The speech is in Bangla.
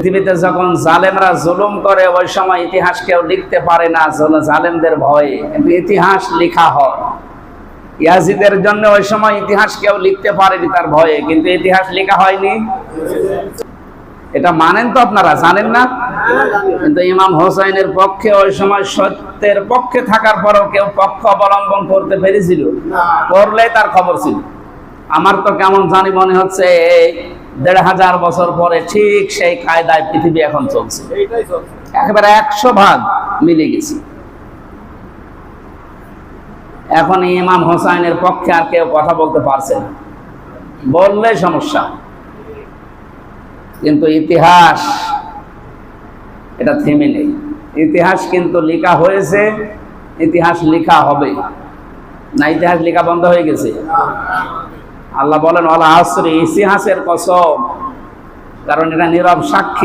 পৃথিবীতে যখন জালেমরা জুলুম করে ওই সময় ইতিহাস কেউ লিখতে পারে না জালেমদের ভয়ে, কিন্তু ইতিহাস লেখা হয়। ইয়াজিদের জন্য ওই সময় ইতিহাস কেউ লিখতে পারেনি তার ভয়ে, কিন্তু ইতিহাস লেখা হয়নি। এটা মানেন তো আপনারা, জানেন না? কিন্তু ইমাম হোসাইনের পক্ষে ওই সময় সত্যের পক্ষে থাকার পরও কেউ পক্ষ অবলম্বন করতে পেরেছিল? করলে তার খবর ছিল। আমার তো কেমন জানি মনে হচ্ছে ১৫০০ বছর পরে ঠিক সেই কায়দায় পৃথিবী এখন চলছে, একেবারে ১০০ ভাগ মিলে গেছে। এখন ইমাম হোসাইনের পক্ষে আর কেউ কথা বলতে পারছে না, বললে সমস্যা। কিন্তু ইতিহাস এটা থেমে নেই। ইতিহাস কিন্তু লেখা হয়েছে, ইতিহাস লেখা হবে না। ইতিহাস লেখা বন্ধ হয়ে গেছে। আল্লাহ বলেন ওয়াল আসরি, ইতিহাসের কসম, কারণ এটা নীরব সাক্ষী।